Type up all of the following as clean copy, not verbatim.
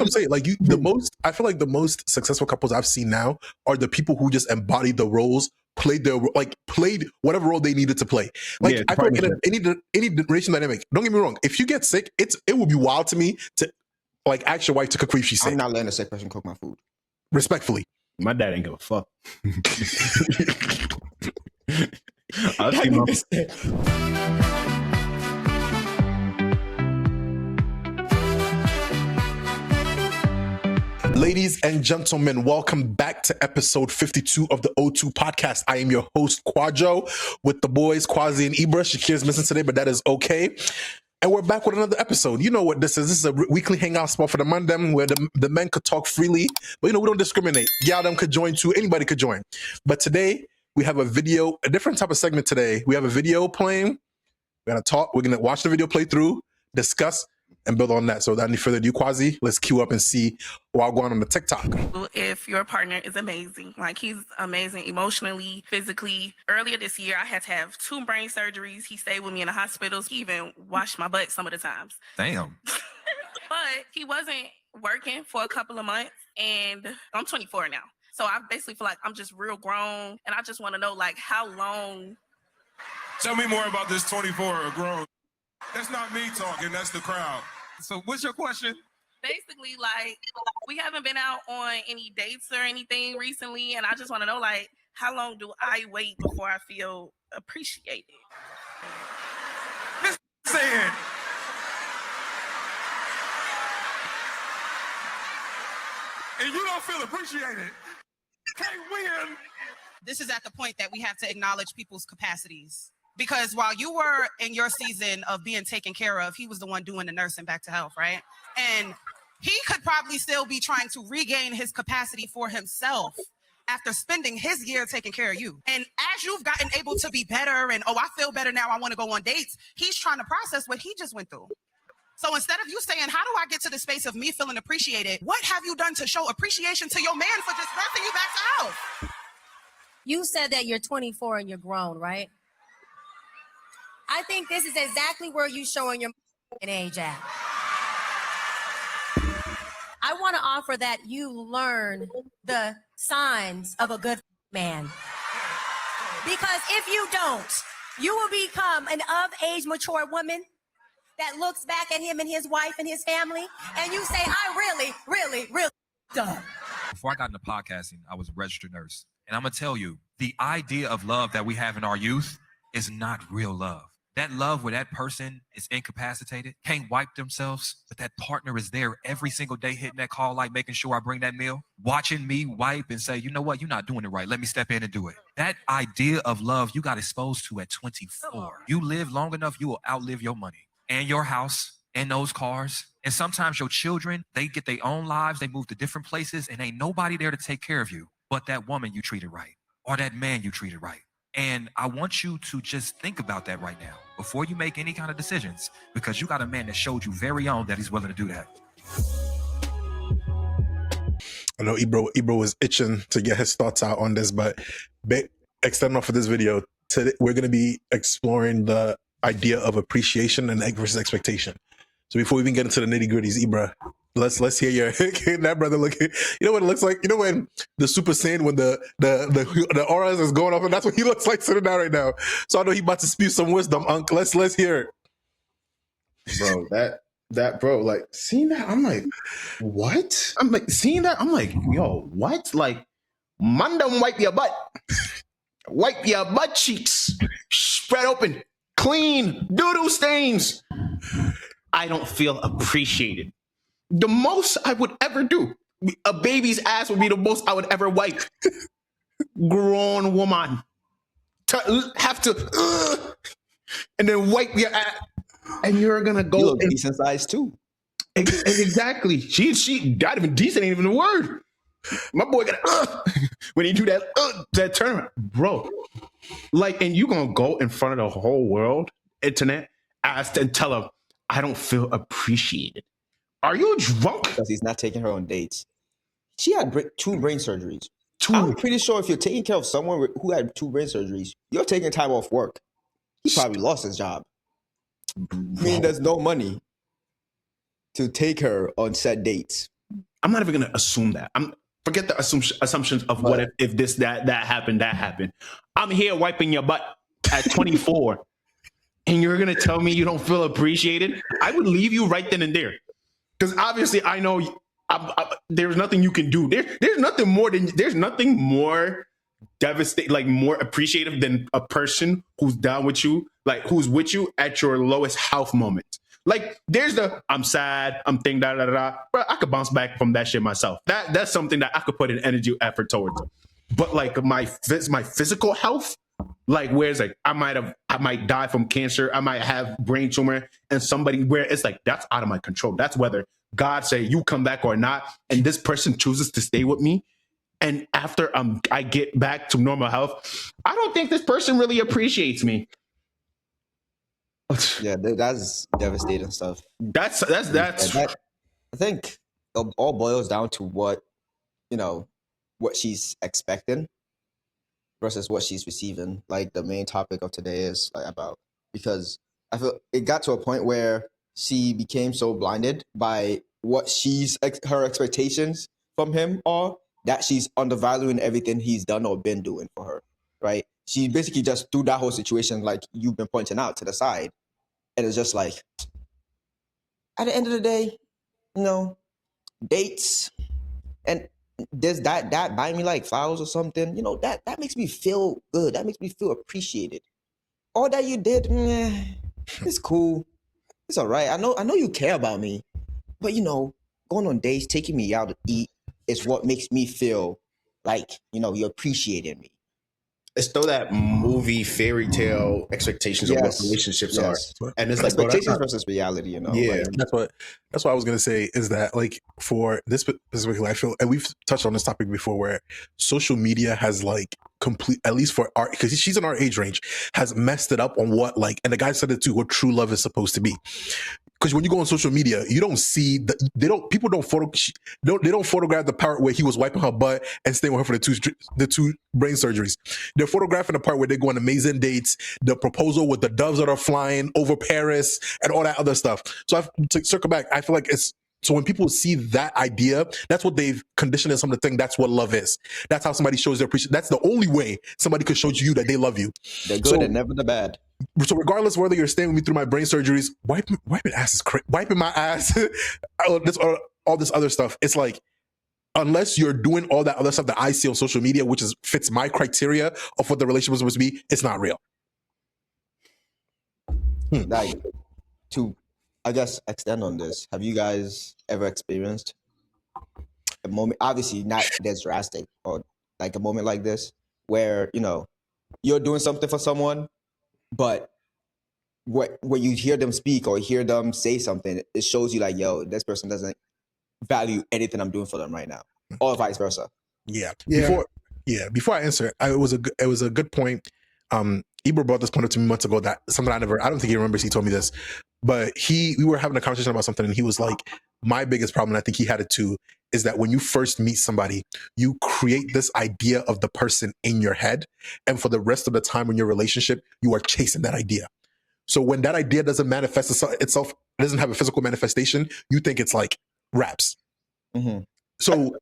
I'm saying, like, I feel like the most successful couples I've seen now are the people who just embodied the roles, played whatever role they needed to play. Like, Yeah, I feel like in any relation dynamic, don't get me wrong, if you get sick, it would be wild to me to like ask your wife to cook for you if she's sick. I'm not letting a sick person cook my food. Respectfully. My dad ain't give a fuck. Ladies and gentlemen, welcome back to episode 52 of the O2 podcast. I am your host, Quadro, with the boys, Quasi and Ibra. Shakir's missing today, but that is okay. And we're back with another episode. You know what this is. This is a weekly hangout spot for the man them where the men could talk freely. But, you know, we don't discriminate. Y'all them could join too. Anybody could join. But today, we have a different type of segment today. We have a video playing. We're going to talk. We're going to watch the video play through, discuss, and build on that. So without any further ado, Quasi, let's queue up and see what's going on the TikTok. If your partner is amazing, like he's amazing emotionally, physically. Earlier this year, I had to have 2 brain surgeries. He stayed with me in the hospitals. He even washed my butt some of the times. Damn. But he wasn't working for a couple of months, and I'm 24 now. So I basically feel like I'm just real grown, and I just want to know, like, how long. Tell me more about this 24 or grown. That's not me talking, that's the crowd. So what's your question? Basically, like, we haven't been out on any dates or anything recently, and I just want to know, like, how long do I wait before I feel appreciated? This saying. And you don't feel appreciated. Can't win. This is at the point that we have to acknowledge people's capacities. Because while you were in your season of being taken care of, he was the one doing the nursing back to health, right? And he could probably still be trying to regain his capacity for himself after spending his year taking care of you. And as you've gotten able to be better and, I feel better now, I want to go on dates, he's trying to process what he just went through. So instead of you saying, how do I get to the space of me feeling appreciated? What have you done to show appreciation to your man for just birthing you back to health? You said that you're 24 and you're grown, right? I think this is exactly where you showing your age at. I want to offer that you learn the signs of a good man. Because if you don't, you will become an of-age mature woman that looks back at him and his wife and his family, and you say, I really done. Before I got into podcasting, I was a registered nurse. And I'm going to tell you, the idea of love that we have in our youth is not real love. That love where that person is incapacitated, can't wipe themselves, but that partner is there every single day hitting that call light, making sure I bring that meal, watching me wipe and say, you know what, you're not doing it right. Let me step in and do it. That idea of love you got exposed to at 24. You live long enough, you will outlive your money and your house and those cars. And sometimes your children, they get their own lives. They move to different places and ain't nobody there to take care of you but that woman you treated right or that man you treated right. And I want you to just think about that right now before you make any kind of decisions, because you got a man that showed you very own that he's willing to do that. I know Ibro was itching to get his thoughts out on this, but extending off of this video, today we're going to be exploring the idea of appreciation and versus expectation. So before we even get into the nitty gritties, Ibra, let's hear your that brother looking. You know what it looks like? You know when the Super Saiyan, when the auras is going off, and that's what he looks like sitting down right now. So I know he about to spew some wisdom, Unc. Let's hear it. Bro, that bro, like seeing that, I'm like, what? I'm like seeing that, I'm like, yo, what? Like, man, don't wipe your butt. Wipe your butt cheeks. Spread open. Clean. Doo-doo stains. I don't feel appreciated. The most I would ever do, a baby's ass would be the most I would ever wipe. Grown woman. Have to, and then wipe your ass. And you're going to go. You look decent size too. Exactly. She not even decent, ain't even a word. My boy got when he do that tournament, bro. Like, and you gonna go in front of the whole world, internet, ask and tell him, I don't feel appreciated. Are you drunk? Because he's not taking her on dates. She had 2 brain surgeries. 2. I'm pretty sure if you're taking care of someone who had 2 brain surgeries, you're taking time off work. He probably lost his job. I mean, there's no money to take her on set dates. I'm not even gonna assume that. Forget the assumptions of what if this that happened. I'm here wiping your butt at 24, and you're gonna tell me you don't feel appreciated? I would leave you right then and there, because obviously I know there's nothing you can do. There's nothing more devastating, like more appreciative than a person who's down with you, like who's with you at your lowest health moment. Like there's I'm sad, I'm thinking but I could bounce back from that shit myself. That's something that I could put an energy effort towards. But like my physical health, like where it's like I might die from cancer, I might have brain tumor, and somebody where it's like that's out of my control. That's whether God say you come back or not, and this person chooses to stay with me. And after I get back to normal health, I don't think this person really appreciates me. Yeah, that's devastating stuff. That's. I think it all boils down to what she's expecting versus what she's receiving. Like the main topic of today is like about, because I feel it got to a point where she became so blinded by what her expectations from him are, that she's undervaluing everything he's done or been doing for her, right? She basically just threw that whole situation, like you've been pointing out, to the side. And it's just like, at the end of the day, dates and there's that buy me like flowers or something, that makes me feel good. That makes me feel appreciated. All that you did, it's cool. It's all right. I know you care about me, but going on dates, taking me out to eat is what makes me feel like, you appreciated me. It's still that movie fairy tale expectations of what relationships are, and it's like expectations versus reality. Yeah, that's what I was gonna say. Is that like for this specifically, I feel, and we've touched on this topic before, where social media has like at least for art, because she's in our age range, has messed it up on what and the guy said it too, what true love is supposed to be. Because when you go on social media, you don't see they don't photograph the part where he was wiping her butt and staying with her for the two brain surgeries. They're photographing the part where they go on amazing dates, the proposal with the doves that are flying over Paris and all that other stuff. So to circle back, I feel like so when people see that idea, that's what they've conditioned as something to think that's what love is. That's how somebody shows their appreciation. That's the only way somebody could show you that they love you. The good and never the bad. So regardless whether you're staying with me through my brain surgeries, wiping ass is crazy. Wiping my ass, all this other stuff. It's like, unless you're doing all that other stuff that I see on social media, which fits my criteria of what the relationship was supposed to be, it's not real. Like, to, I guess, extend on this, have you guys ever experienced a moment, obviously not this drastic, or like a moment like this, where, you're doing something for someone, but when you hear them speak or hear them say something, it shows you like, yo, this person doesn't value anything I'm doing for them right now, or vice versa. Yeah. Before I answer, it was a good point. Ibra brought this point up to me months ago, that something I don't think he remembers. He told me this, but we were having a conversation about something, and he was like, my biggest problem, and I think he had it too, is that when you first meet somebody, you create this idea of the person in your head, and for the rest of the time in your relationship, you are chasing that idea. So when that idea doesn't manifest itself, it doesn't have a physical manifestation, you think it's like raps. Mm-hmm. So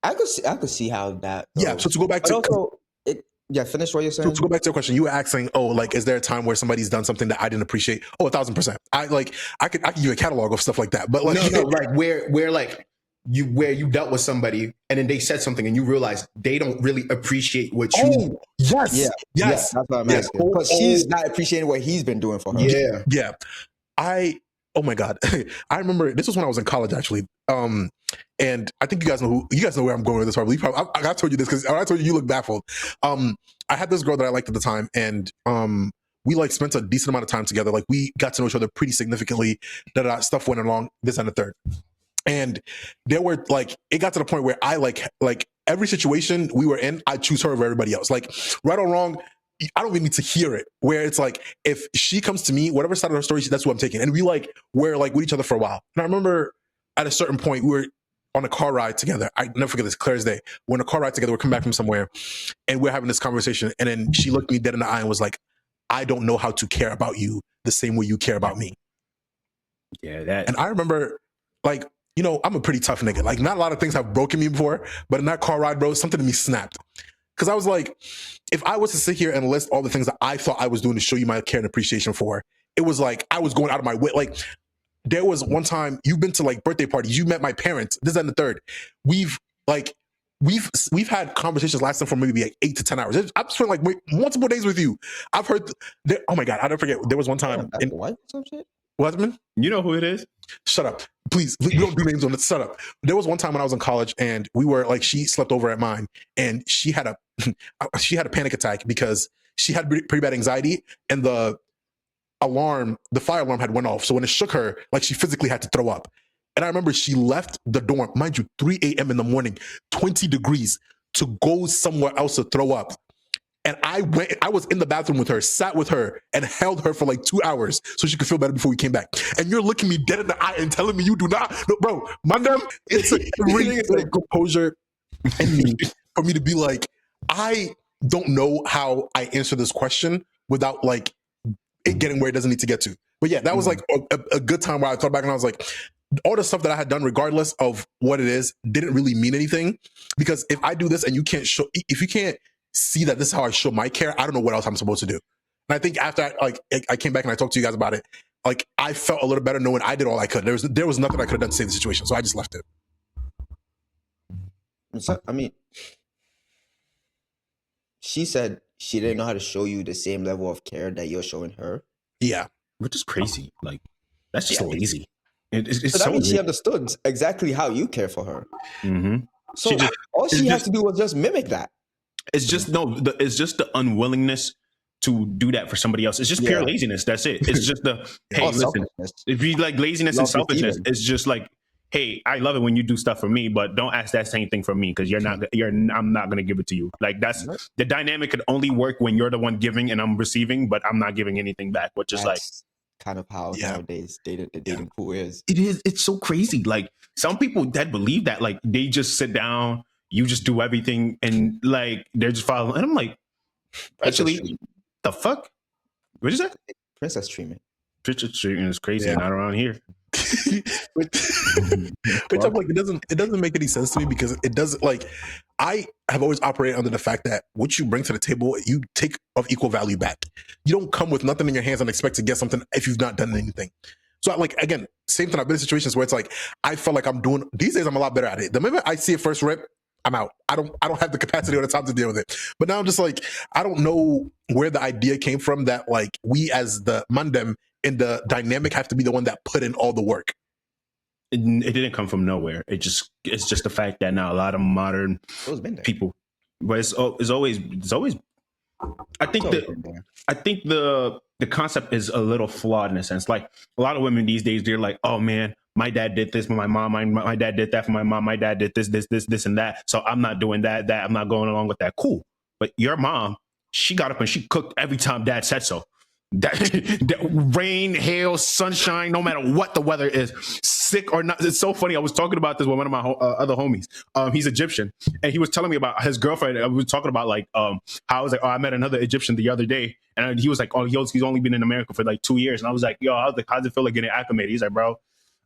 I could see how that goes. Yeah. So to go back to finish what you're saying. So to go back to your question, you were asking, is there a time where somebody's done something that I didn't appreciate? 1,000%. I could give you a catalog of stuff like that, but like no, right, where like you dealt with somebody and then they said something and you realize they don't really appreciate what you. Yes, that's what I'm asking. Because she's not appreciating what he's been doing for her. Yeah. Oh my God. I remember this was when I was in college, actually. And I think you guys know where I'm going with this. Probably. I told you this because I told you look baffled. I had this girl that I liked at the time, and we spent a decent amount of time together. Like, we got to know each other pretty significantly. Stuff went along, this and the third. And there were it got to the point where I like every situation we were in, I choose her over everybody else. Like, right or wrong, I don't even need to hear it. Where it's like, if she comes to me, whatever side of her story, that's who I'm taking. And we're with each other for a while. And I remember at a certain point, we were on a car ride together. I never forget this, clear as day. We're on a car ride together. We're coming back from somewhere, and we're having this conversation. And then she looked me dead in the eye and was like, "I don't know how to care about you the same way you care about me." Yeah, that. And I remember, you know, I'm a pretty tough nigga. Like, not a lot of things have broken me before, but in that car ride, bro, something in me snapped. Because I was like, if I was to sit here and list all the things that I thought I was doing to show you my care and appreciation for, it was like I was going out of my way. Like, there was one time you've been to like birthday parties, you met my parents, this and the third. We've had conversations lasting for maybe like 8 to 10 hours. I've spent like multiple days with you. I've heard, oh my God, I don't forget. There was one time. Some shit? What, man? You know who it is? Shut up. Please, we don't do names on it. Shut up. There was one time when I was in college and we were like, she slept over at mine and she had a panic attack because she had pretty bad anxiety and the fire alarm had went off. So when it shook her, like she physically had to throw up. And I remember she left the dorm, mind you, 3 a.m. in the morning, 20 degrees to go somewhere else to throw up. And I was in the bathroom with her, sat with her, and held her for like 2 hours so she could feel better before we came back. And you're looking me dead in the eye and telling me you do not. No, bro, Mandem, it's a really like composure in me for me to be like, I don't know how I answer this question without like it getting where it doesn't need to get to. But yeah, that was like a good time where I thought back and I was like, all the stuff that I had done, regardless of what it is, didn't really mean anything. Because if I do this and if you can't see that this is how I show my care, I don't know what else I'm supposed to do. And I think after I came back and I talked to you guys about it, like I felt a little better knowing I did all I could. There was nothing I could have done to save the situation, so I just left it. So, I mean, she said she didn't know how to show you the same level of care that you're showing her. Yeah, which is crazy. Like that's just lazy. It's so that means she understood exactly how you care for her. Mm-hmm. So all she has to do was just mimic that. It's just it's just the unwillingness to do that for somebody else. It's just pure laziness. That's it. It's just the hey, listen. If you like laziness and selfishness, it's just like, hey, I love it when you do stuff for me, but don't ask that same thing from me because I'm not gonna give it to you. Like that's the dynamic could only work when you're the one giving and I'm receiving, but I'm not giving anything back. Which is like kind of how nowadays the dating pool is. It is. It's so crazy. Like some people that believe that, like they just sit down. You just do everything and like they're just following. And I'm like, actually, the fuck? What is that? Princess treatment. Princess treatment is crazy. Not around here. which I'm like, it doesn't make any sense to me because it doesn't like I have always operated under the fact that what you bring to the table, you take of equal value back. You don't come with nothing in your hands and expect to get something if you've not done anything. So like again, same thing. I've been in situations where it's like I felt like I'm doing these days. I'm a lot better at it. The moment I see a first rip, I'm out. I don't have the capacity or the time to deal with it. But now I'm just like, I don't know where the idea came from that like we as the Mandem in the dynamic have to be the one that put in all the work. It didn't come from nowhere. It's just the fact that now a lot of modern people, but it's always. I think the concept is a little flawed in a sense. Like a lot of women these days, they're like, oh man, my dad did this for my mom. My dad did that for my mom. My dad did this, and that. So I'm not doing that. I'm not going along with that. Cool. But your mom, she got up and she cooked every time dad said so. That rain, hail, sunshine, no matter what the weather is, sick or not. It's so funny. I was talking about this with one of my other homies. He's Egyptian, and he was telling me about his girlfriend. I was talking about like how I was like, oh, I met another Egyptian the other day, and he was like, oh, he's only been in America for like 2 years, and I was like, yo, how's it feel like getting acclimated? He's like, bro,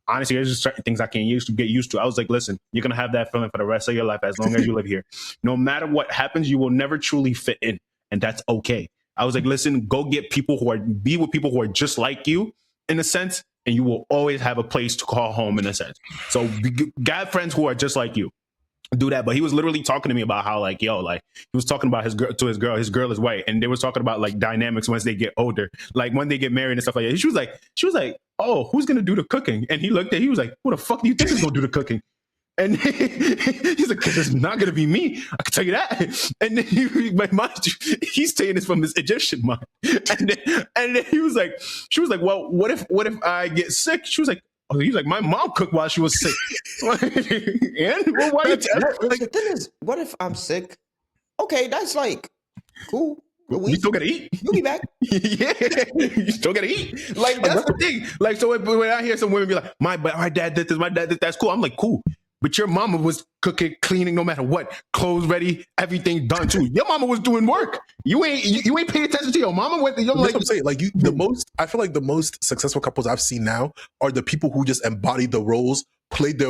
honestly, there's just certain things I can't get used to. I was like, listen, you're gonna have that feeling for the rest of your life as long as you live here. No matter what happens, you will never truly fit in, and that's okay. I was like, listen, go be with people who are just like you in a sense, and you will always have a place to call home in a sense. So got friends who are just like you. Do that. But he was literally talking to me about how like, yo, like he was talking about his girl is white. And they was talking about like dynamics once they get older, like when they get married and stuff like that. She was like, oh, who's going to do the cooking? And he was like, who the fuck do you think is going to do the cooking? And he's like, because it's not going to be me. I can tell you that. And then he's saying this from his Egyptian mind. And then he was like, she was like, well, what if I get sick? She was like, oh, he's like, my mom cooked while she was sick. And well, why the thing is, what if I'm sick? Okay, that's like cool. We still gotta eat. You'll be back. Yeah, you still gotta eat. Like that's the thing. Like so, when I hear some women be like, my dad did this, my dad did that's cool. I'm like, cool. But your mama was cooking, cleaning, no matter what, clothes ready, everything done too. Your mama was doing work. You ain't paying attention to your mama. That's what I'm saying. Like I feel like the most successful couples I've seen now are the people who just embodied the roles, played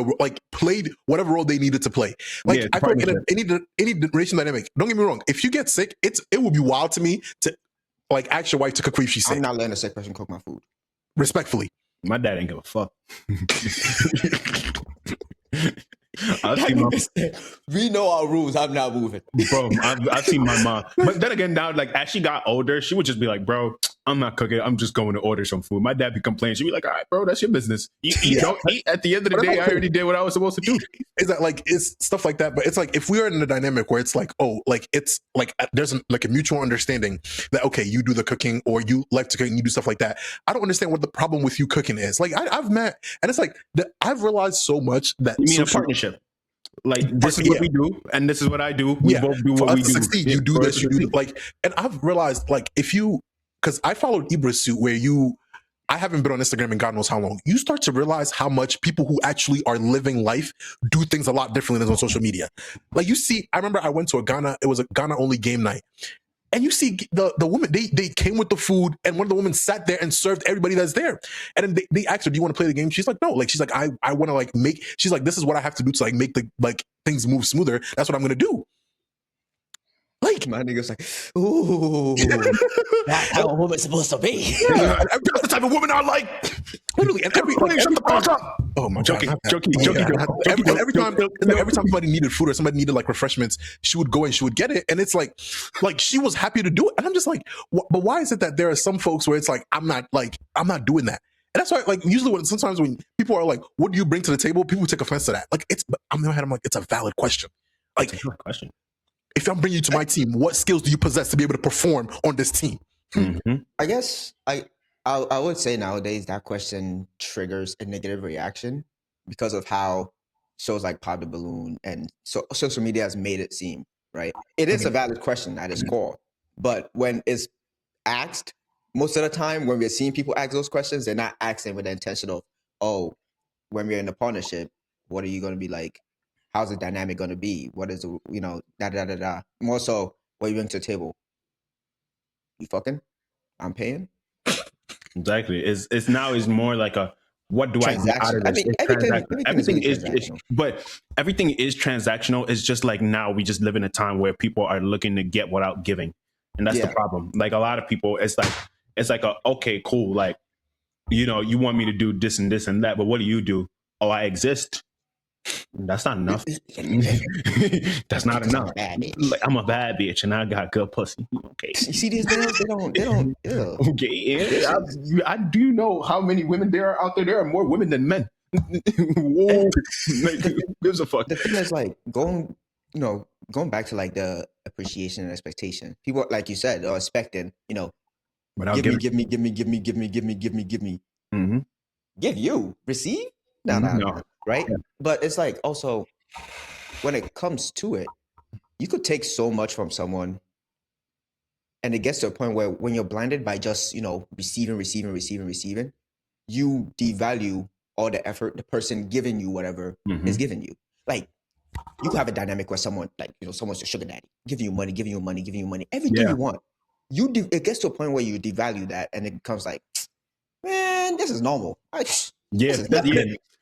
whatever role they needed to play. Like Yeah, I feel like partnership. in any relation dynamic, don't get me wrong. If you get sick, it would be wild to me to like ask your wife to cook for you if she's sick. I'm not letting a sick person cook my food. Respectfully. My dad ain't give a fuck. We know our rules. I'm not moving. Bro, I've seen my mom. But then again, now, like, as she got older, she would just be like, bro, I'm not cooking. I'm just going to order some food. My dad be complaining. She'd be like, all right, bro, that's your business. You don't eat. At the end of the day, I already did what I was supposed to do. Is that like, it's stuff like that. But it's like, if we are in a dynamic where it's like, oh, like, it's like, there's like a mutual understanding that, okay, you do the cooking or you like to cook and you do stuff like that. I don't understand what the problem with you cooking is. Like, I've met, and it's like, I've realized so much that. You mean a partnership? Like, this is what we do, and this is what I do. We both do what we do. Succeed, you do this, you do like, and I've realized, like, because I followed Ibra's suit where I haven't been on Instagram in God knows how long. You start to realize how much people who actually are living life do things a lot differently than on social media. Like, you see, I remember I went to it was a Ghana only game night. And you see the woman, they came with the food, and one of the women sat there and served everybody that's there. And then they asked her, do you want to play the game? She's like, no. Like, she's like, I want to like she's like, this is what I have to do to like make the like things move smoother. That's what I'm going to do. Like, my nigga's like, ooh, that's how a woman's supposed to be. Yeah, that's the type of woman I like. Literally, and every time, oh my god, every time somebody needed food or somebody needed like refreshments, she would go and she would get it, and it's like she was happy to do it, and I'm just like, but why is it that there are some folks where it's like I'm not doing that, and that's why like usually sometimes when people are like, what do you bring to the table? People take offense to that. Like I'm in my head, I'm like, it's a valid question. Like, it's a good question. If I'm bringing you to my team, what skills do you possess to be able to perform on this team? Mm-hmm. I guess I would say nowadays that question triggers a negative reaction because of how shows like Pop the Balloon and social media has made it seem, right? It is a valid question at its core, but when it's asked, most of the time when we're seeing people ask those questions, they're not asking with the intention of, oh, when we're in a partnership, what are you going to be like? How's the dynamic going to be? What is the, da-da-da-da-da. More so, what you bring to the table? You fucking? I'm paying? Exactly. It's now is more like a, what do I get out of this? Everything is transactional. But everything is transactional. It's just like now we just live in a time where people are looking to get without giving. And that's the problem. Like a lot of people, it's like okay, cool. Like, you want me to do this and this and that, but what do you do? Oh, I exist. That's not enough. That's not enough. I'm a bad bitch and I got good pussy. Okay. You see these girls? They don't. Ew. Okay. Yeah. I do know how many women there are out there. There are more women than men. Whoa. Gives a fuck. The thing is, like, going back to like the appreciation and expectation. People, like you said, are expecting, give me. Mm-hmm. Give you, receive? No. Right? Yeah. But it's like also when it comes to it, you could take so much from someone, and it gets to a point where when you're blinded by just receiving, you devalue all the effort the person giving you whatever is giving you. Like, you could have a dynamic where someone someone's your sugar daddy, giving you money, everything you want. It gets to a point where you devalue that, and it becomes like, man, this is normal.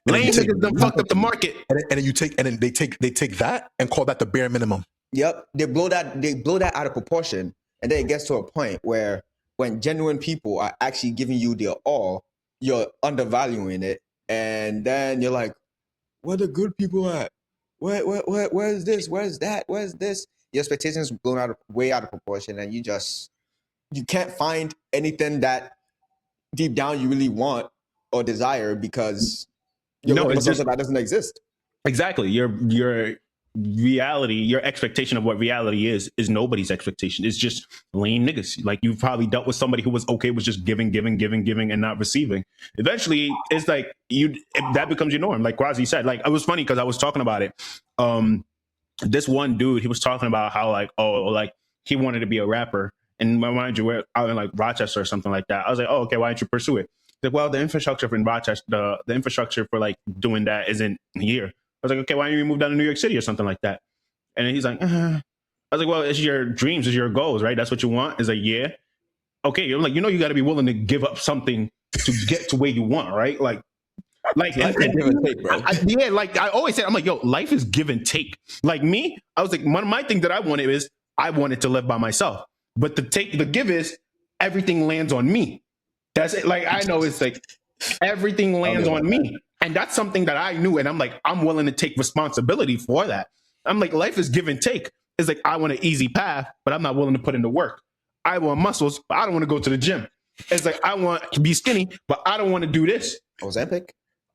Lame niggas done fucked up the market. And then they take that and call that the bare minimum. Yep. They blow that out of proportion. And then it gets to a point where when genuine people are actually giving you their all, you're undervaluing it. And then you're like, where the good people at? Where is this? Where is that? Where is this? Your expectations blown way out of proportion, and you can't find anything that deep down you really want or desire because it's just that doesn't exist. Exactly. Your reality, your expectation of what reality is nobody's expectation. It's just lame niggas. Like, you've probably dealt with somebody who was okay with just giving and not receiving. Eventually, it's like that becomes your norm. Like Quasi said, like, it was funny because I was talking about it. This one dude, he was talking about how he wanted to be a rapper. And mind you, we're out in like Rochester or something like that. I was like, oh, okay, why don't you pursue it? Like, well, the infrastructure in Rochester, the infrastructure for like doing that isn't here. was like, okay, why don't you move down to New York City or something like that? And then he's like, I was like, well, it's your dreams, it's your goals, right? That's what you want. He's like, yeah. Okay, you're like, you got to be willing to give up something to get to where you want, right? Like life is give and take, bro. Yeah, like I always said, I'm like, yo, life is give and take. Like me, I was like, one of my things that I wanted to live by myself. But the give is everything lands on me. That's it. Like, I know it's like everything lands on me. And that's something that I knew. And I'm like, I'm willing to take responsibility for that. I'm like, life is give and take. It's like, I want an easy path, but I'm not willing to put in the work. I want muscles, but I don't want to go to the gym. It's like, I want to be skinny, but I don't want to do this. Ozempic?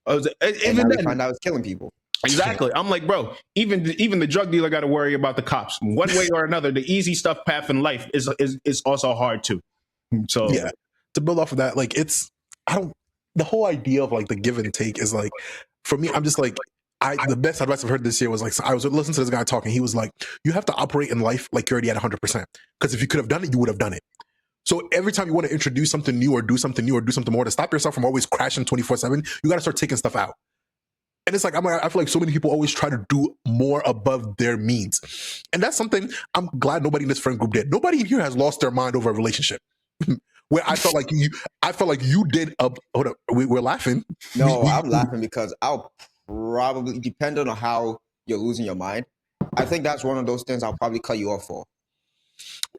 Even then, find out it's killing people. Exactly. I'm like, bro, even the drug dealer got to worry about the cops. One way or another, the easy stuff path in life is also hard too. So yeah, to build off of that, like the whole idea of like the give and take is like, for me, I'm just like, the best advice I've heard this year was like, I was listening to this guy talking. He was like, you have to operate in life like you're already at 100%. Because if you could have done it, you would have done it. So every time you want to introduce something new or do something more, to stop yourself from always crashing 24/7, you got to start taking stuff out. And it's like, I feel like so many people always try to do more above their means. And that's something I'm glad nobody in this friend group did. Nobody here has lost their mind over a relationship. Where I felt like you did. Hold up, we're laughing. No, I'm laughing because I'll probably, depending on how you're losing your mind, I think that's one of those things I'll probably cut you off for.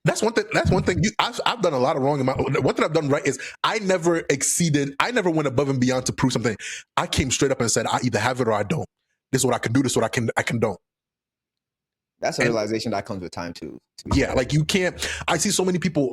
That's one thing. I've done a lot of wrong. One thing I've done right is I never went above and beyond to prove something. I came straight up and said, I either have it or I don't. This is what I can do. This is what I can don't. That's a realization that comes with time too. Yeah, like you can't. I see so many people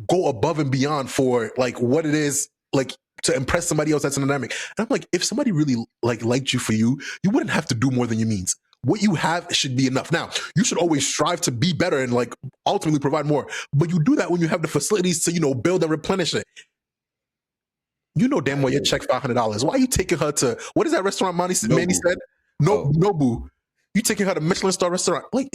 go above and beyond for like what it is, like to impress somebody else that's in the dynamic. And I'm like, if somebody really liked you for you, you wouldn't have to do more than your means. What you have should be enough. Now, you should always strive to be better and like ultimately provide more. But you do that when you have the facilities to, build and replenish it. You know damn well your check $500. Why are you taking her to, what is that restaurant Manny said? Nobu. You taking her to Michelin star restaurant. Like,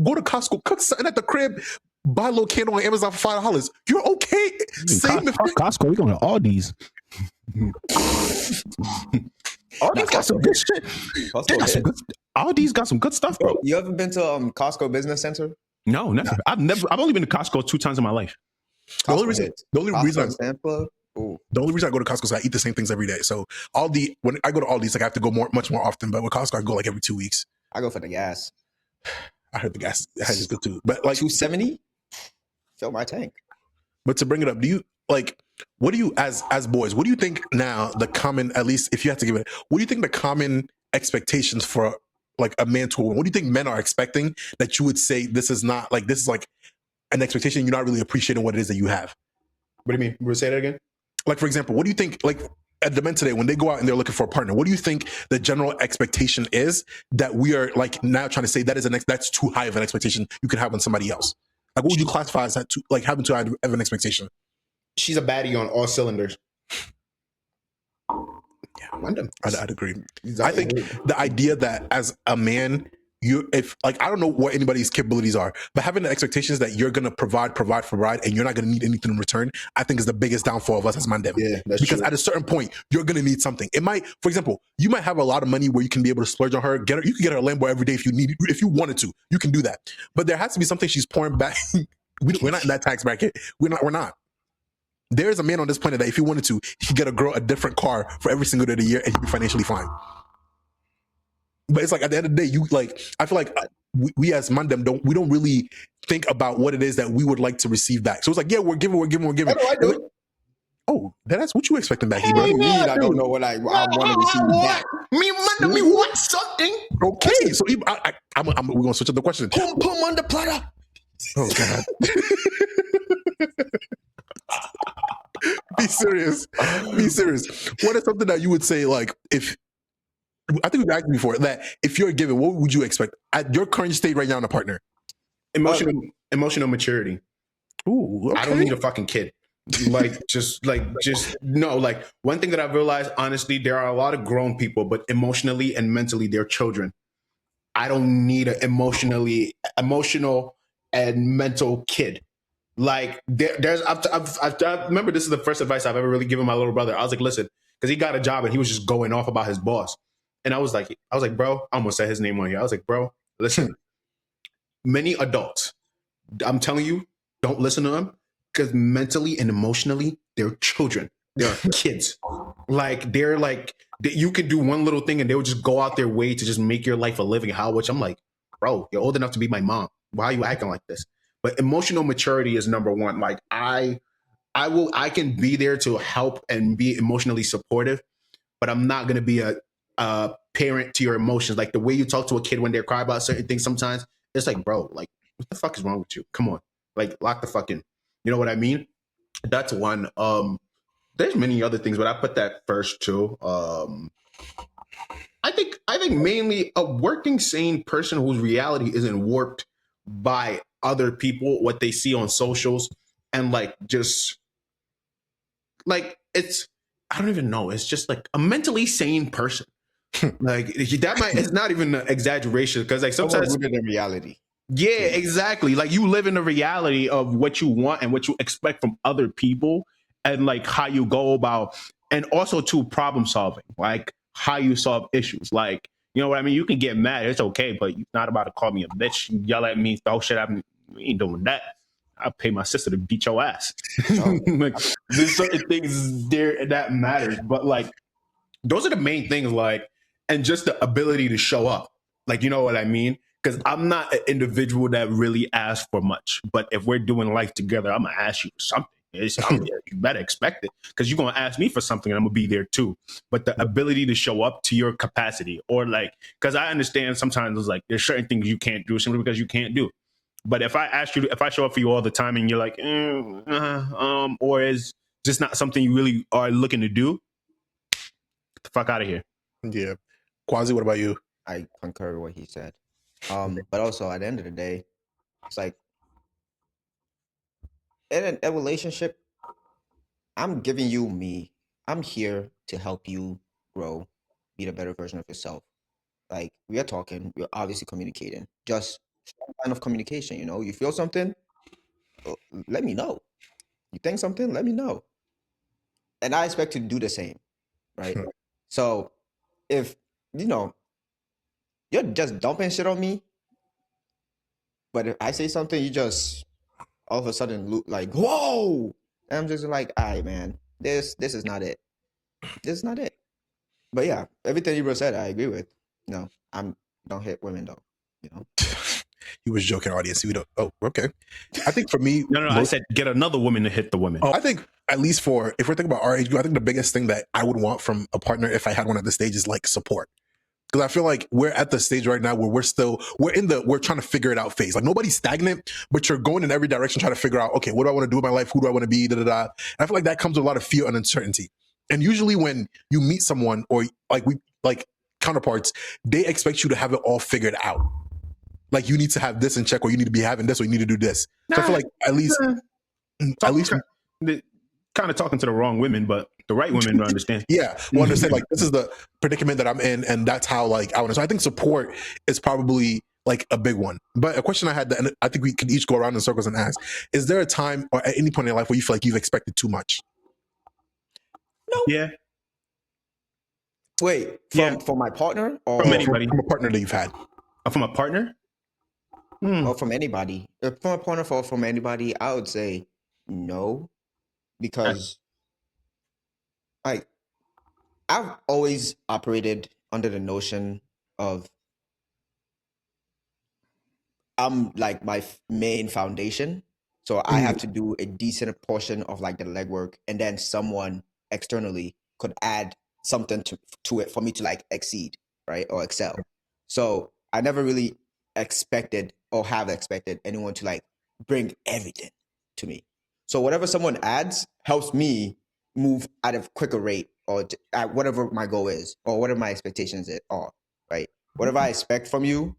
go to Costco, cook something at the crib, buy a little candle on Amazon for $5. You're okay. Costco, we're going to Aldi's. Aldi's got some good shit. Aldi's got some good stuff, bro. You ever been to Costco Business Center? No, never. I've only been to Costco 2 times in my life. The only reason I go to Costco is I eat the same things every day. So when I go to Aldi's, like I have to go much more often. But with Costco, I go like every 2 weeks. I go for the gas. I heard the gas is good too. But like $2.70, fill my tank. But to bring it up, what do you as boys, what do you think now the common, at least if you have to give it, what do you think the common expectations for like a man to a woman? What do you think men are expecting that you would say this is like an expectation, you're not really appreciating what it is that you have? What do you mean? Will you say that again? Like, for example, what do you think, like at the men today, when they go out and they're looking for a partner, what do you think the general expectation is that we are like now trying to say that's too high of an expectation you could have on somebody else? Like, what would you classify as that having too high of an expectation? She's a baddie on all cylinders. Yeah, I'd agree. Exactly. I think the idea that as a man, I don't know what anybody's capabilities are, but having the expectations that you're gonna provide, and you're not gonna need anything in return, I think is the biggest downfall of us as man. Yeah, that's because true. At a certain point, you're gonna need something. It might, for example, you might have a lot of money where you can be able to splurge on her. You can get her a Lambo every day if you wanted to. You can do that, but there has to be something she's pouring back. We're not in that tax bracket. We're not. There is a man on this planet that if he wanted to, he could get a girl a different car for every single day of the year and he'd be financially fine. But it's like at the end of the day, I feel like we as Mandem don't really think about what it is that we would like to receive back. So it's like, yeah, we're giving. I do. Oh, that's what you expecting back, What do you mean? I don't know what I want to receive back. Me want something. Okay, so we're gonna switch up the question. Pum on the platter. Oh God. Be serious. What is something that you would say, like, if I think we've asked before that if you're given, what would you expect at your current state right now in a partner? Emotional maturity. Ooh, okay. I don't need a fucking kid. Just no. Like, one thing that I've realized, honestly, there are a lot of grown people, but emotionally and mentally, they're children. I don't need an emotional and mental kid. Like, I remember this is the first advice I've ever really given my little brother. I was like, listen, because he got a job and he was just going off about his boss. And I was like, bro, I almost said his name on here. I was like, bro, listen, many adults, I'm telling you, don't listen to them because mentally and emotionally, they're children. They're kids. Like, they're like, you can do one little thing and they'll just go out their way to just make your life a living hell, which I'm like, bro, you're old enough to be my mom. Why are you acting like this? But emotional maturity is number one. Like, I can be there to help and be emotionally supportive, but I'm not going to be a parent to your emotions. Like, the way you talk to a kid when they cry about certain things sometimes, it's like, bro, like, what the fuck is wrong with you? Come on. Like, lock the fuck in. You know what I mean? That's one. There's many other things, but I put that first too. I think mainly a working sane person whose reality isn't warped by other people, what they see on socials, and like just like it's I don't even know. It's just like a mentally sane person. Like that might it's not even an exaggeration because like sometimes rooted in reality. yeah, exactly. Like you live in the reality of what you want and what you expect from other people and like how you go about and also to problem solving, like how you solve issues. Like, you know what I mean? You can get mad, it's okay, but you're not about to call me a bitch, yell at me, throw shit at me. We ain't doing that. I'll pay my sister to beat your ass. Like, there's certain things there that matters, but like those are the main things, like, and just the ability to show up. Like, you know what I mean? Because I'm not an individual that really asks for much. But if we're doing life together, I'm going to ask you for something. You better expect it because you're going to ask me for something and I'm going to be there too. But the ability to show up to your capacity or like, because I understand sometimes it's like there's certain things you can't do simply because you can't do. But if I show up for you all the time and you're like, or is just not something you really are looking to do, get the fuck out of here. Yeah. Quasi, what about you? I concur with what he said. But also at the end of the day, it's like in a relationship, I'm giving you me. I'm here to help you grow, be the better version of yourself. Like we are talking, we're obviously communicating. Just some kind of communication, you know. You feel something, let me know. You think something, let me know. And I expect you to do the same, right? So if you know you're just dumping shit on me, but if I say something, you just all of a sudden look like whoa, and I'm just like, all right, man, this is not it. This is not it. But yeah, everything you said, I agree with. No, I'm don't hit women though. You know, He was joking, audience. We don't. Oh, okay. I think for me, No, I said get another woman to hit the woman. I think at least for if we're thinking about our age group, I think the biggest thing that I would want from a partner if I had one at this stage is like support. Because I feel like we're at the stage right now where we're trying to figure it out phase. Like nobody's stagnant, but you're going in every direction trying to figure out, okay, what do I want to do with my life? Who do I want to be? Da, da, da. And I feel like that comes with a lot of fear and uncertainty. And usually when you meet someone or like counterparts, they expect you to have it all figured out. Like you need to have this in check, or you need to be having this, or you need to do this. So I feel like at least kind of talking to the wrong women, but the right women don't understand. Yeah, well, understand like this is the predicament that I'm in, and that's how like I want to. So I think support is probably like a big one. But a question I had, and I think we could each go around in circles and ask: is there a time or at any point in your life where you feel like you've expected too much? no. Yeah. Wait, from my partner or From anybody? From a partner that you've had? From a partner? or from anybody? From a partner or from anybody, I would say no, because like I've always operated under the notion of I'm like my main foundation. So I have to do a decent portion of like the legwork, and then someone externally could add something to it for me to like exceed, right, or excel. So I never really expected or have expected anyone to like bring everything to me. So whatever someone adds helps me move at a quicker rate or at whatever my goal is or whatever my expectations are, right? Whatever I expect from you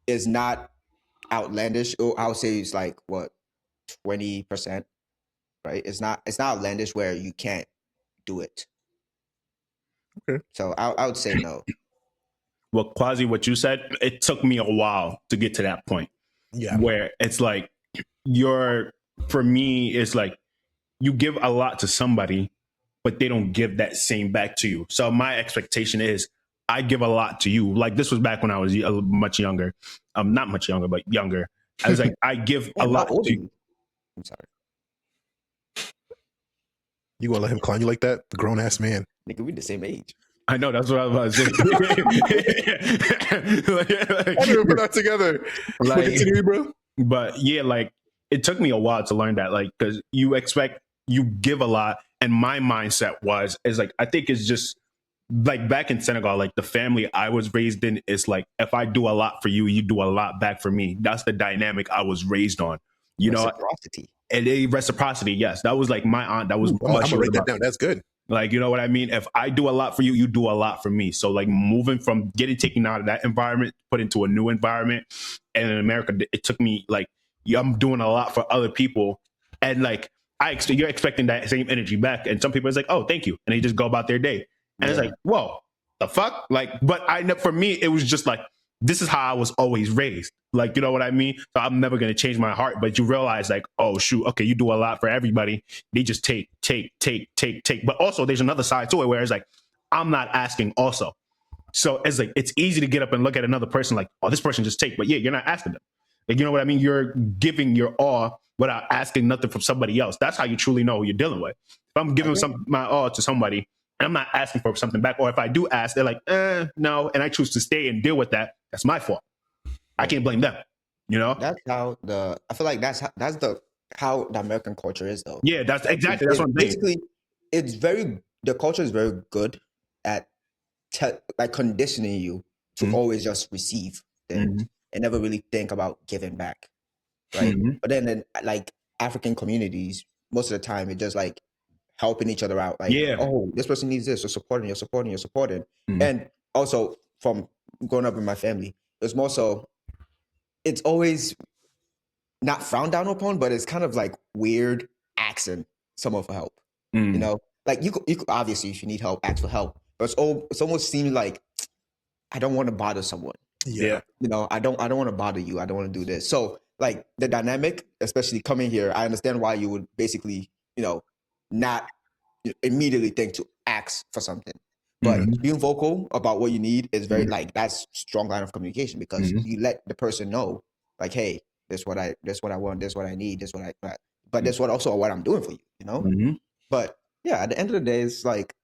is not outlandish. I would say it's like what 20%, right? It's not outlandish where you can't do it. Okay. So I would say no. Well, Quasi, what you said, it took me a while to get to that point. Yeah. Where it's like for me, it's like you give a lot to somebody, but they don't give that same back to you. So my expectation is I give a lot to you. Like this was back when I was much younger. Not much younger, but younger. I was like, I give a lot to you. I'm sorry. You gonna let him clown you like that? The grown ass man. Nigga, we the same age. I know, that's what I was about to say. I never put that together. Like, Continue, bro. but yeah, like it took me a while to learn that, like, because you give a lot, and my mindset is like, I think it's just like back in Senegal, like the family I was raised in is like, if I do a lot for you, you do a lot back for me. That's the dynamic I was raised on. You know, reciprocity. And reciprocity, yes, that was like my aunt. That was I'm gonna write that down. That's good. Like, you know what I mean? If I do a lot for you, you do a lot for me. So like moving from taken out of that environment, put into a new environment. And in America, it took me like, I'm doing a lot for other people. And like, you're expecting that same energy back. And some people it's like, oh, thank you. And they just go about their day. And it's like, whoa, the fuck? Like, but for me, it was just like, this is how I was always raised. Like, you know what I mean? So I'm never going to change my heart. But you realize like, oh, shoot, okay, you do a lot for everybody. They just take. But also there's another side to it where it's like, I'm not asking also. So it's like, it's easy to get up and look at another person like, oh, this person just take. But yeah, you're not asking them. Like, you know what I mean? You're giving your all without asking nothing from somebody else. That's how you truly know who you're dealing with. If I'm giving my all to somebody, and I'm not asking for something back, or if I do ask, they're like, no, and I choose to stay and deal with that. That's my fault. I can't blame them. You know, that's how I feel like that's how the American culture is, though. Yeah, that's exactly that's what I'm saying. Basically, the culture is very good at like conditioning you to always just receive things and never really think about giving back, right? But then like African communities, most of the time it just like helping each other out, like, oh, this person needs this, you're supporting. And also from growing up in my family, it's more so, it's always not frowned down upon, but it's kind of like weird asking someone for help. You know, like you could obviously, if you need help, ask for help, but it's almost seems like I don't want to bother someone. Yeah, you know, I don't want to bother you. I don't want to do this. So like the dynamic, especially coming here, I understand why you would basically, you know, not immediately think to ask for something, but being vocal about what you need is very like, that's strong line of communication, because you let the person know like, hey, this what I want, this what I need, this what I but this what also what I'm doing for you, you know. But yeah, at the end of the day, it's like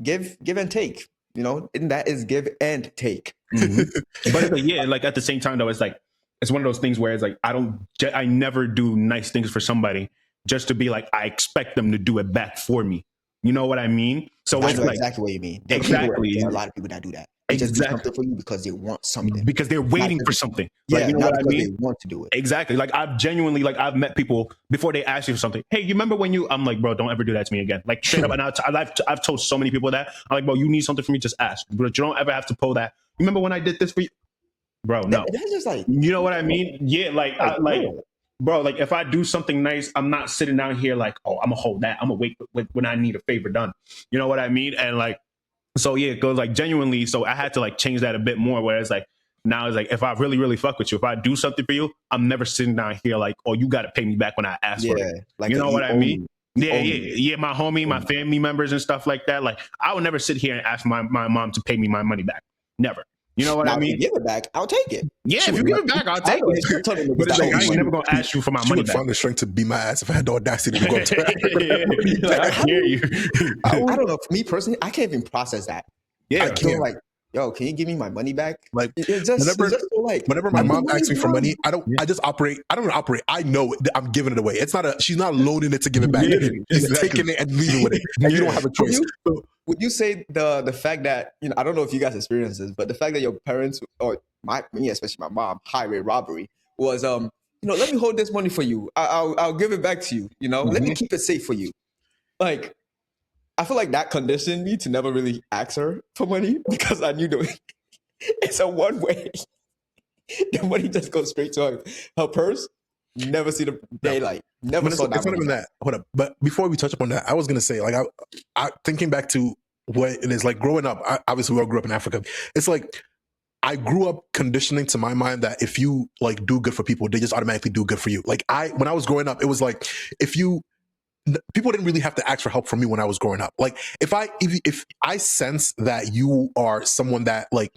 give and take, you know, and that is give and take. But it's like, yeah, like at the same time though, it's like, it's one of those things where it's like, I never do nice things for somebody just to be like, I expect them to do it back for me. You know what I mean? So I it's know like, exactly what you mean. There are a lot of people that do that. They just do something for you because they want something. Because they're waiting for something. Yeah, like, you know not what I because mean? they want to do it. Exactly. Like I've genuinely, like I've met people before they ask you for something. Hey, you remember when I'm like, bro, don't ever do that to me again. Like straight up. And I've told so many people that. I'm like, bro, you need something from me, just ask. But you don't ever have to pull that. You remember when I did this for you? Bro, no. That's just like, you know what I mean? Yeah, like bro, like if I do something nice, I'm not sitting down here like, oh, I'm gonna hold that. I'm gonna wait when I need a favor done. You know what I mean? And like, so yeah, it goes like genuinely. So I had to like change that a bit more. Where it's like, now it's like, if I really, really fuck with you, if I do something for you, I'm never sitting down here like, oh, you got to pay me back when I ask for it. Like, you know what I mean? Yeah. My homie, my family members and stuff like that. Like I would never sit here and ask my mom to pay me my money back. Never. You know what I mean? If you give it back, I'll take it. Yeah, if you give it back, I'll take it. But it's like, I ain't never gonna ask you for my money back. Find the strength to be my ass if I had the audacity to go up to that. Like, I hear you. I don't know. For me personally, I can't even process that. Yeah, I can't. Like, yo, can you give me my money back? Like, it's just so like, whenever my mom asks me for money, I don't operate. I know that I'm giving it away. She's not loading it to give it back. She's taking it and leaving with it. And you don't have a choice. Would you say the fact that, you know, I don't know if you guys experience this, but the fact that your parents, or me, especially my mom, highway robbery was, you know, let me hold this money for you. I'll give it back to you. You know, let me keep it safe for you. Like, I feel like that conditioned me to never really ask her for money, because I knew it's a one way. The money just goes straight to her purse. Never see the daylight. Never saw that. It's not even that. Hold up. But before we touch upon that, I was gonna say, like, I thinking back to what it is like growing up. Obviously, we all grew up in Africa. It's like I grew up conditioning to my mind that if you like do good for people, they just automatically do good for you. Like when I was growing up, it was like if you people didn't really have to ask for help from me when I was growing up. Like if I sense that you are someone that like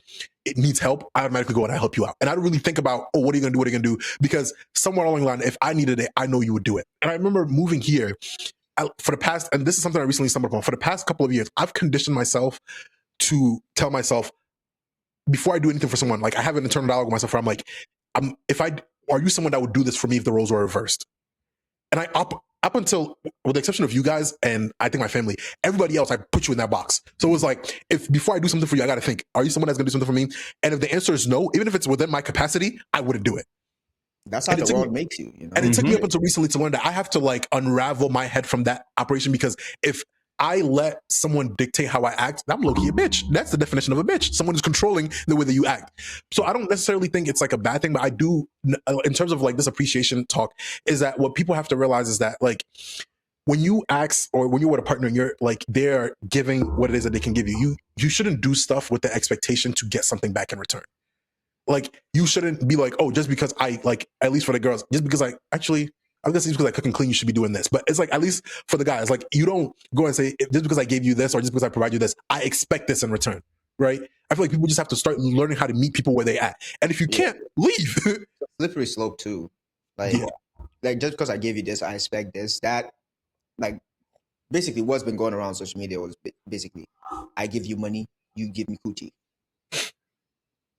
it needs help, I automatically go and I help you out. And I don't really think about, oh, what are you gonna do? What are you gonna do? Because somewhere along the line, if I needed it, I know you would do it. And I remember moving here for the past, and this is something I recently stumbled upon. For the past couple of years, I've conditioned myself to tell myself before I do anything for someone, like I have an internal dialogue with myself where I'm like, are you someone that would do this for me if the roles were reversed? And I up until, with the exception of you guys and I think my family, everybody else, I put you in that box. So it was like, if before I do something for you, I got to think, are you someone that's going to do something for me? And if the answer is no, even if it's within my capacity, I wouldn't do it. That's how the world makes you, you know? And it took me up until recently to learn that I have to like unravel my head from that operation, because if I let someone dictate how I act, I'm low-key a bitch. That's the definition of a bitch. Someone who's controlling the way that you act. So I don't necessarily think it's like a bad thing, but I do, in terms of like this appreciation talk, is that what people have to realize is that like when you ask or when you're with a partner and you're like, they're giving what it is that they can give you, you shouldn't do stuff with the expectation to get something back in return. Like you shouldn't be like, oh, just because I like, at least for the girls, just because I guess it's because I cook and clean, you should be doing this. But it's like, at least for the guys, like you don't go and say, just because I gave you this or just because I provide you this, I expect this in return, right? I feel like people just have to start learning how to meet people where they at. And if you can't, leave. Slippery slope too. Like, like just because I gave you this, I expect this. That, like, basically what's been going around social media was basically, I give you money, you give me coochie.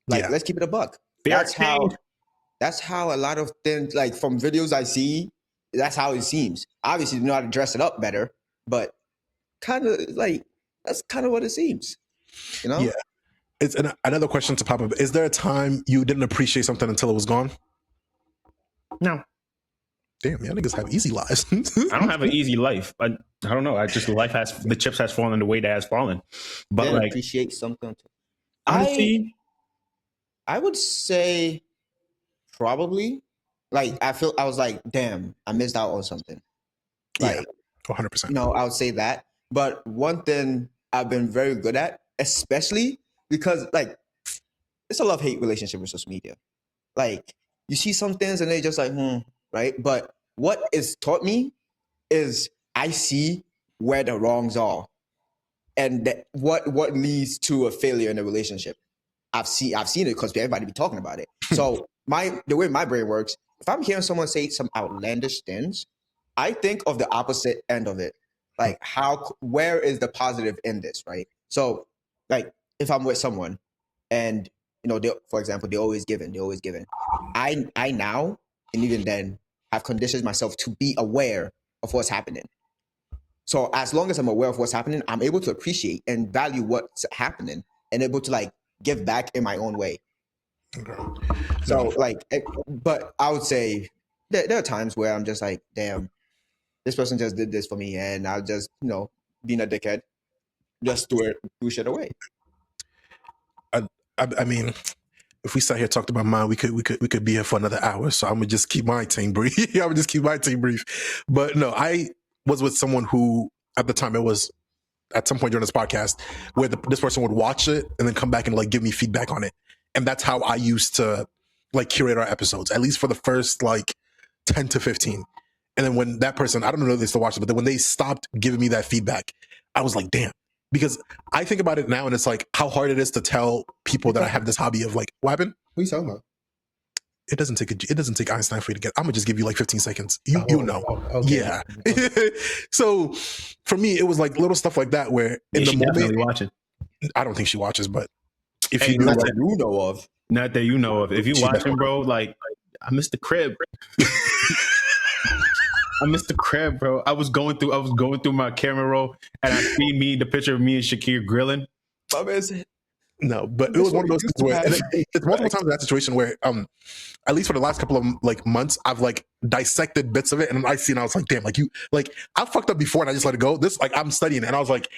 Like, let's keep it a buck. That's how a lot of things, like from videos I see, that's how it seems. Obviously, you know how to dress it up better, but kind of like that's kind of what it seems. You know? Yeah. It's another question to pop up. Is there a time you didn't appreciate something until it was gone? No. Damn, y'all niggas have easy lives. I don't have an easy life. I don't know. I just the chips has fallen the way that has fallen. But like appreciate something. Honestly, I would say probably. Like I was like, damn, I missed out on something. Like 100%. You know, I would say that. But one thing I've been very good at, especially because like it's a love-hate relationship with social media. Like you see some things and they just like, right? But what it's taught me is I see where the wrongs are and what leads to a failure in a relationship. I've seen it because everybody be talking about it. So the way my brain works, if I'm hearing someone say some outlandish things, I think of the opposite end of it. Like where is the positive in this, right? So like if I'm with someone and, you know, for example, they're always giving. I now, and even then, have conditioned myself to be aware of what's happening. So as long as I'm aware of what's happening, I'm able to appreciate and value what's happening and able to like give back in my own way. So like, but I would say there are times where I'm just like, damn, this person just did this for me, and I'll just, you know, being a dickhead, just do shit away. I mean, if we sat here talked about mine, we could be here for another hour. So I'm gonna just keep my team brief. But no, I was with someone who at the time, it was at some point during this podcast where this person would watch it and then come back and like give me feedback on it. And that's how I used to like curate our episodes, at least for the first like 10 to 15. And then when that person, I don't know if they still watch it, but then when they stopped giving me that feedback, I was like, damn. Because I think about it now and it's like how hard it is to tell people that I have this hobby of like, what happened? What are you talking about? It doesn't take Einstein for you to get. I'm gonna just give you like 15 seconds. You know. Okay. Yeah. So for me, it was like little stuff like that where in the moment, definitely watching. I don't think she watches, but if Hey, you do, Not that you know of. Not that you know of. If you watching, bro, like I missed the crib. I missed the crib, bro. I was going through my camera roll and I see the picture of me and Shakir grilling. no, but it was one of those things where it's multiple times in that situation where at least for the last couple of like months, I've like dissected bits of it and I see and I was like, damn, like you like I fucked up before and I just let it go. This like I'm studying it and I was like,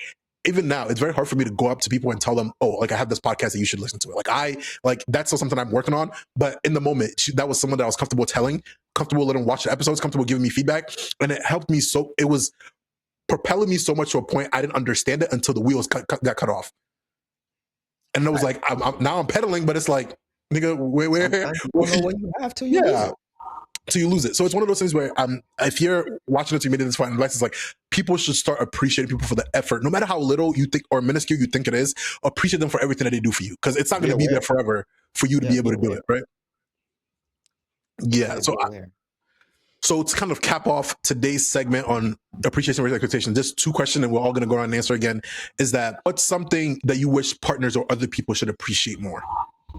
even now, it's very hard for me to go up to people and tell them, oh, like I have this podcast that you should listen to it. Like that's still something I'm working on. But in the moment, that was someone that I was comfortable telling, comfortable letting watch the episodes, comfortable giving me feedback. And it helped me so, it was propelling me so much to a point I didn't understand it until the wheels got cut off. And it was like, now I'm pedaling, but it's like, nigga, where? You don't know what you have to. Yeah. So you lose it. So it's one of those things where if you're watching it, you made this fine advice. It's like people should start appreciating people for the effort, no matter how little you think or minuscule you think it is. Appreciate them for everything that they do for you, because it's not going to be there forever for you to be able to do it, right? Yeah. So to kind of cap off today's segment on appreciation versus expectation, just two questions, and we're all going to go around and answer again. Is that what's something that you wish partners or other people should appreciate more?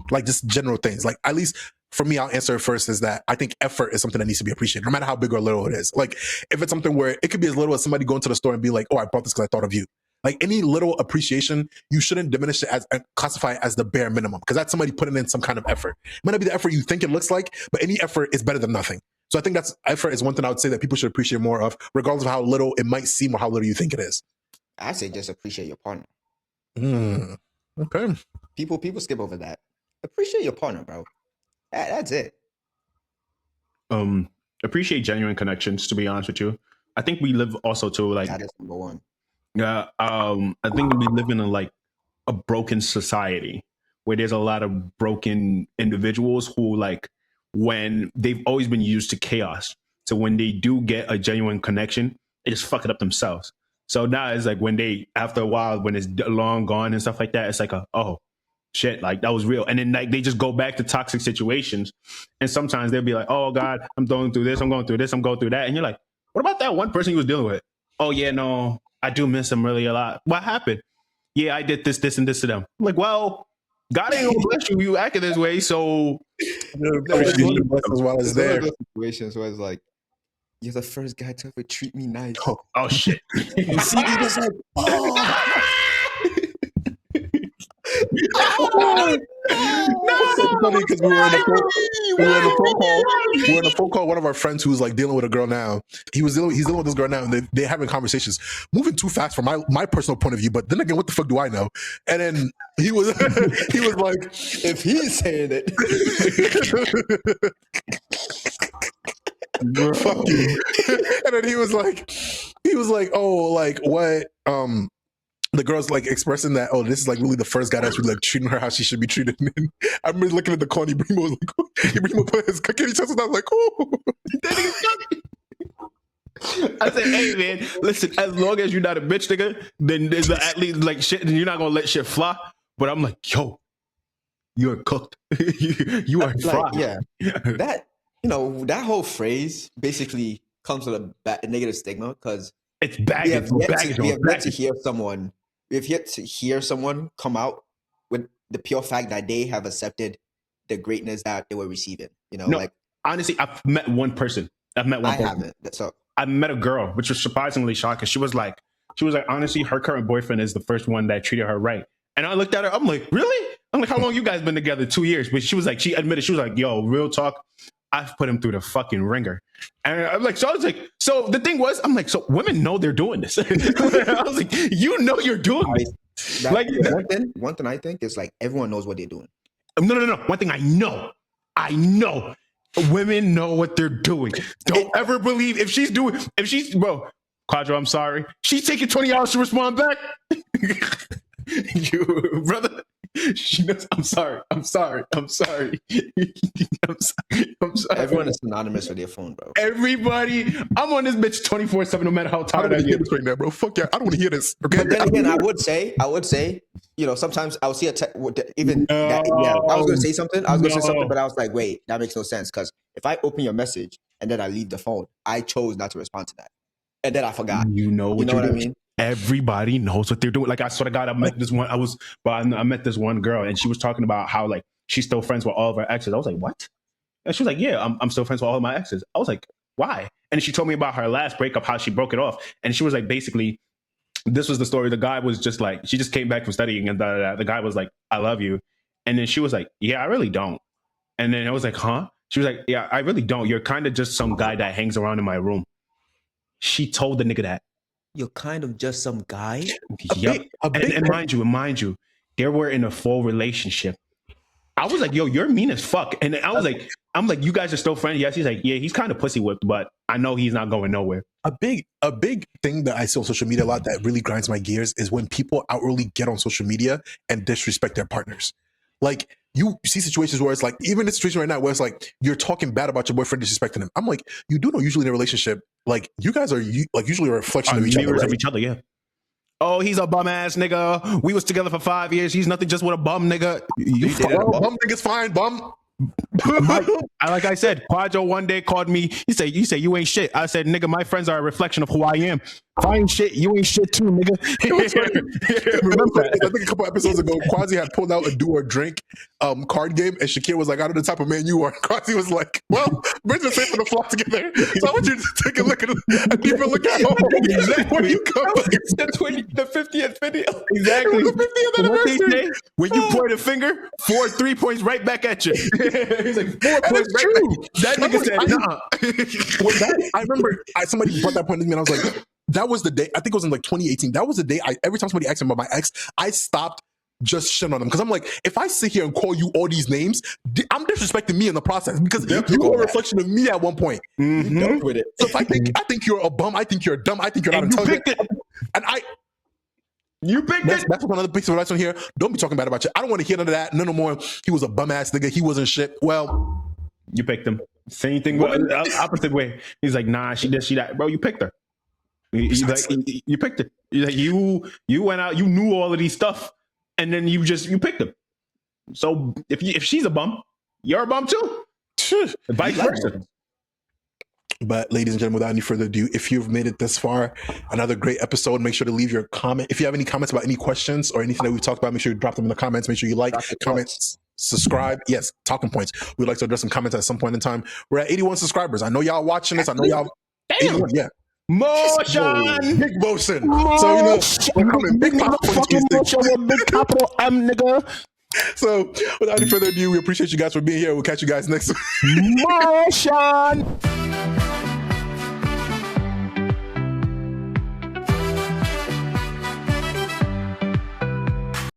Like just general things. Like at least for me, I'll answer it first. Is that I think effort is something that needs to be appreciated, no matter how big or little it is. Like if it's something where it could be as little as somebody going to the store and be like, "Oh, I bought this because I thought of you." Like any little appreciation, you shouldn't diminish it as and classify it as the bare minimum, because that's somebody putting in some kind of effort. It might not be the effort you think it looks like, but any effort is better than nothing. So I think that's effort is one thing I would say that people should appreciate more of, regardless of how little it might seem or how little you think it is. I say just appreciate your partner. Okay. People skip over that. Appreciate your partner, bro. That's it. Appreciate genuine connections, to be honest with you. I think we live also too like That is number one. Yeah, I think we live in a broken society where there's a lot of broken individuals who like when they've always been used to chaos. So when they do get a genuine connection, they just fuck it up themselves. So now it's like when they, after a while, when it's long gone and stuff like that, it's like oh shit, like that was real. And then like they just go back to toxic situations. And sometimes they'll be like, oh God, I'm going through this, I'm going through this, I'm going through that. And you're like, what about that one person you was dealing with? Oh yeah, no, I do miss them really a lot. What happened? Yeah, I did this, and this to them. I'm like, well, God ain't gonna bless you. You acting this way, so as well as there. Situations where it's like, you're the first guy to ever treat me nice. Oh shit! You see, you just like, It's funny because we were in a phone call. One of our friends who's like dealing with a girl now. He's dealing with this girl now, and they're having conversations, moving too fast from my personal point of view. But then again, what the fuck do I know? And then he was like, if he's saying it, fuck you. And then he was like, oh, like what? The girl's like expressing that, oh, this is like really the first guy that's really like treating her how she should be treated. And I remember looking at the corner, Ibrahimo was like, oh, Ibrahimo put his cook in his chest, and I was like, oh, that nigga's I said, hey man, listen, as long as you're not a bitch nigga, then there's at least like shit, and you're not gonna let shit fly. But I'm like, yo, you're cooked. you are fried. Yeah, that that whole phrase basically comes with a negative stigma because it's baggage. We have yet to hear someone. We have yet to hear someone come out with the pure fact that they have accepted the greatness that they were receiving. Like honestly, I've met one person. I haven't. So I met a girl, which was surprisingly shocking. She was like, honestly, her current boyfriend is the first one that treated her right. And I looked at her. I'm like, really? I'm like, how long you guys been together? 2 years. But she admitted, she was like, yo, real talk. I've put him through the fucking ringer. And I'm like, so I was like, so the thing was, I'm like, so women know they're doing this. I was like, you're doing this. One thing I think is like everyone knows what they're doing. No. One thing I know women know what they're doing. Don't ever believe if she's bro, Quadro, I'm sorry. She's taking 20 hours to respond back. You brother. She knows. I'm sorry. I'm sorry. Everyone is synonymous with their phone, bro. Everybody, I'm on this bitch 24/7, no matter how tired I get right now, bro. Fuck yeah, I don't want to hear this. Okay. But then again, I would say, sometimes I'll see a text. I was going to say something. But I was like, wait, that makes no sense because if I open your message and then I leave the phone, I chose not to respond to that, and then I forgot. You know what I mean? Everybody knows what they're doing. Like I swear to God, I met this one girl, and she was talking about how like she's still friends with all of her exes. I was like, what? And she was like, yeah, I'm still friends with all of my exes. I was like, why? And she told me about her last breakup, how she broke it off, and she was like, basically, this was the story. The guy was just like, she just came back from studying, and the guy was like, I love you, and then she was like, yeah, I really don't. And then I was like, huh? She was like, yeah, I really don't. You're kind of just some guy that hangs around in my room. She told the nigga that. You're kind of just some guy. Yep. And mind you, they were in a full relationship. I was like, yo, you're mean as fuck. And I was like, I'm like, you guys are still friends? Yes. He's like, yeah, he's kind of pussy whipped, but I know he's not going nowhere. A big thing that I see on social media a lot that really grinds my gears is when people outwardly get on social media and disrespect their partners. Like you see situations where it's like, even the situation right now where it's like you're talking bad about your boyfriend, disrespecting him. I'm like, you do know usually in a relationship, like you guys are like usually a reflection of each other, Mirrors right? of each other, yeah. Oh, he's a bum ass nigga. We was together for 5 years. He's nothing just with a bum nigga. You dated a bum? Bum nigga's fine, bum. like I said, Quadro one day called me. He said, you ain't shit. I said, nigga, my friends are a reflection of who I am. If I ain't shit, you ain't shit too, nigga. Remember, I think a couple episodes ago, Quasi had pulled out a do or drink card game, and Shakir was like, I know the type of man you are. Quasi was like, well, we're just safe for the flock together. So I want you to take a look at a deeper look at home. Where you come the 50th video. Exactly. The 50th anniversary. When you point a finger, 4 3 points right back at you. He's like 4 And points it's right true. back. That nigga said, nah. I remember somebody brought that point to me, and I was like, that was the day. I think it was in like 2018. That was the day. Every time somebody asked me about my ex, I stopped just shitting on them because I'm like, if I sit here and call you all these names, I'm disrespecting me in the process because you were a reflection of me at one point. Dealt with it. So if I think you're a bum, I think you're dumb, I think you're not And you intelligent, picked it. and You picked it. that's one other piece of advice on here. Don't be talking bad about you. I don't want to hear none of that. No more. He was a bum ass nigga. He wasn't shit. Well, You picked him. Same thing, opposite way. He's like, nah, she this, she that. Bro, you picked her. You picked it. You went out, you knew all of these stuff, and then you picked him. So if she's a bum, you're a bum too. Vice versa. but ladies and gentlemen, without any further ado, if you've made it this far, another great episode. Make sure to leave your comment. If you have any comments about any questions or anything that we've talked about, make sure you drop them in the comments. Make sure you like, comment, subscribe. Yes, talking points. We'd like to address some comments at some point in time. We're at 81 subscribers. I know y'all watching this. I know y'all. Damn. 81, yeah. Motion. Big motion. So, you know, we're coming big fucking motion with big capital M, nigga. So, without any further ado, we appreciate you guys for being here. We'll catch you guys next week. Motion.